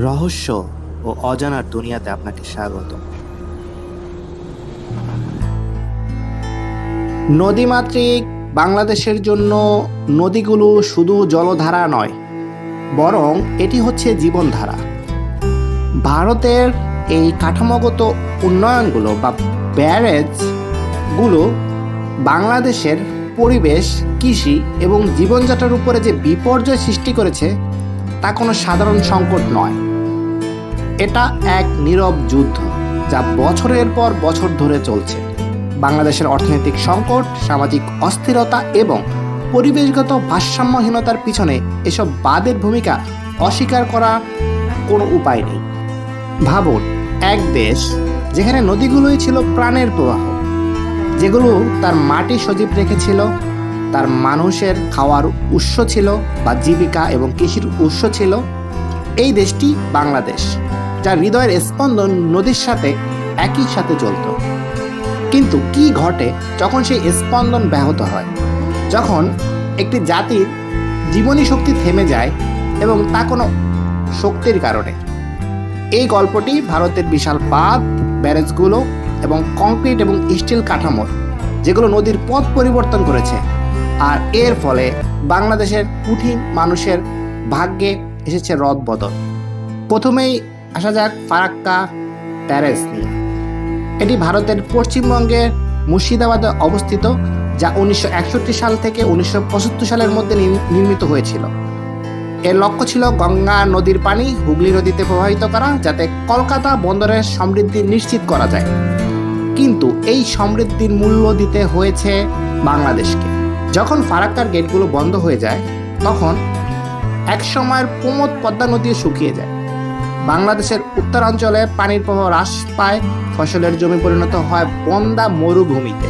রহস্য ও অজানার দুনিয়াতে আপনাকে স্বাগত। নদীমাতৃক বাংলাদেশের জন্য নদীগুলো শুধু জলধারা নয়, বরং এটি হচ্ছে জীবনধারা। ভারতের এই কাঠামোগত উন্নয়নগুলো বা ব্যারেজগুলো বাংলাদেশের পরিবেশ, কৃষি এবং জীবনযাত্রার উপরে যে বিপর্যয় সৃষ্টি করেছে তা কোনো সাধারণ সংকট নয়। এটা এক নীরব যুদ্ধ যা বছরের পর বছর ধরে চলছে। বাংলাদেশের অর্থনৈতিক সংকট, সামাজিক অস্থিরতা এবং পরিবেশগত ভারসাম্যহীনতার পিছনে এসব বাদের ভূমিকা অস্বীকার করার কোনো উপায় নেই। ভাবুন, এক দেশ যেখানে নদীগুলোই ছিল প্রাণের প্রবাহ, যেগুলো তার মাটি সজীব রেখেছিল, তার মানুষের খাওয়ার উৎস ছিল বা জীবিকা এবং কৃষির উৎস ছিল। এই দেশটি বাংলাদেশ, যার হৃদয়ের স্পন্দন নদীর সাথে একই সাথে চলত। কিন্তু কি ঘটে যখন সেই স্পন্দন ব্যাহত হয়? যখন একটি জাতির জীবনী শক্তি থেমে যায় এবং তা কোনো শক্তির কারণে। এই গল্পটি ভারতের বিশাল বাঁধ, ব্যারেজগুলো এবং কংক্রিট এবং স্টিল কাঠামোর, যেগুলো নদীর পথ পরিবর্তন করেছে। আর এর ফলে বাংলাদেশের কুঠি মানুষের ভাগ্যে এসেছে রদবদল। প্রথমেই আসা যাক ফারাক্কা ব্যারেজ নিয়ে। এটি ভারতের পশ্চিমবঙ্গের মুর্শিদাবাদে অবস্থিত, যা 1961 সাল থেকে 1975 সালের মধ্যে নির্মিত হয়েছিল। এর লক্ষ্য ছিল গঙ্গা নদীর পানি হুগলি নদীতে প্রবাহিত করা, যাতে কলকাতা বন্দরের সমৃদ্ধি নিশ্চিত করা যায়। কিন্তু এই সমৃদ্ধির মূল্য দিতে হয়েছে বাংলাদেশকে। যখন ফারাক্কার গেটগুলো বন্ধ হয়ে যায়, তখন এক সময়ের প্রমোদ পদ্মা নদী শুকিয়ে যায়। বাংলাদেশের উত্তরাঞ্চলে পানির প্রবাহ হ্রাস পায়, ফসলের জমি পরিণত হয় বন্দা মরুভূমিতে।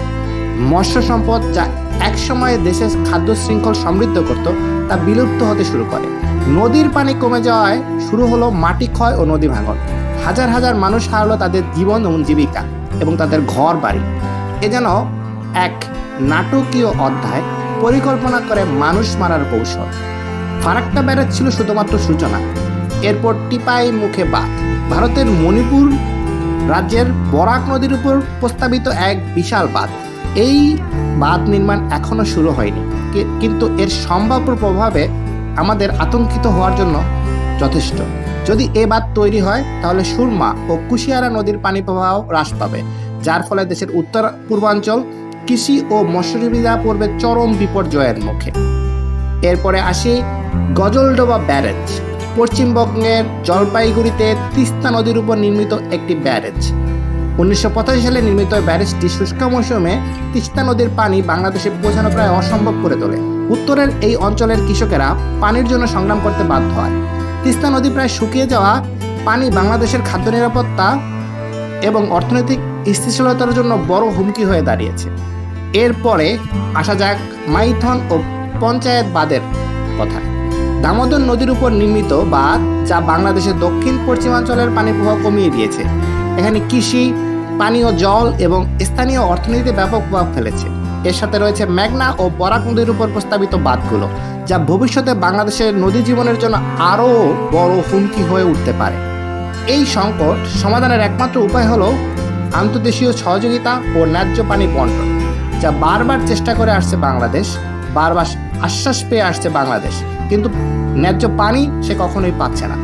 মৎস্য সম্পদ, যা এক সময়ে দেশের খাদ্য শৃঙ্খল সমৃদ্ধ করত, তা বিলুপ্ত হতে শুরু করে। নদীর পানি কমে যাওয়ায় শুরু হলো মাটি ক্ষয় ও নদী ভাঙন। হাজার হাজার মানুষ হারালো তাদের জীবন এবং জীবিকা এবং তাদের ঘর বাড়ি। এ যেন এক নাটকীয় অধ্যায় পরিকল্পনা করে মানুষ মারার কৌশল। ফারাক্কা ব্যারেজ ছিল শুধুমাত্র সূচনা। এরপর টিপাই মুখে বাঁধ, ভারতের মণিপুর রাজ্যের বরাক নদীর উপর প্রস্তাবিত এক বিশাল বাঁধ। এই বাঁধ নির্মাণ এখনো শুরু হয়নি, কিন্তু এর সম্ভাব্য প্রভাবে আমাদের আতঙ্কিত হওয়ার জন্য যথেষ্ট। যদি এ বাঁধ তৈরি হয়, তাহলে সুরমা ও কুশিয়ারা নদীর পানি প্রবাহ হ্রাস পাবে, যার ফলে দেশের উত্তর পূর্বাঞ্চল কৃষি ও মৎস্যজীবীরা পড়বে চরম বিপর্যয়ের মুখে। এরপরে আসি গজলডোবা ব্যারেজ, পশ্চিমবঙ্গের জলপাইগুড়িতে তিস্তা নদীর উপর নির্মিত একটি ব্যারেজ। 1985 সালে নির্মিত ব্যারেজটি শুষ্ক মৌসুমে তিস্তা নদীর পানি বাংলাদেশে পৌঁছানো প্রায় অসম্ভব করে তোলে। উত্তরের এই অঞ্চলের কৃষকেরা পানির জন্য সংগ্রাম করতে বাধ্য হয়। তিস্তা নদী প্রায় শুকিয়ে যাওয়া পানি বাংলাদেশের খাদ্য নিরাপত্তা এবং অর্থনৈতিক স্থিতিশীলতার জন্য বড় হুমকি হয়ে দাঁড়িয়েছে। এরপরে আসা যাক মাইথন ও পঞ্চায়েত বাঁধের কথা। দামোদর নদীর উপর নির্মিত বাঁধ, যা বাংলাদেশের দক্ষিণ পশ্চিমাঞ্চলের পানি প্রবাহ কমিয়ে দিয়েছে। এখানে কৃষি, পানীয় জল এবং স্থানীয় অর্থনীতিতে ব্যাপক প্রভাব ফেলেছে। এর সাথে রয়েছে মেঘনা ও বরাক নদীর উপর প্রস্তাবিত বাঁধগুলো, যা ভবিষ্যতে বাংলাদেশের নদী জীবনের জন্য আরও বড় হুমকি হয়ে উঠতে পারে। এই সংকট সমাধানের একমাত্র উপায় হলো আন্তর্দেশীয় সহযোগিতা ও ন্যায্য পানি বন্টন, যা বারবার চেষ্টা করে আসছে বাংলাদেশ, বারবার আশ্বাস পেয়ে আসছে বাংলাদেশ, কিন্তু ন্যায্য পানি সে কখনোই পাচ্ছে না।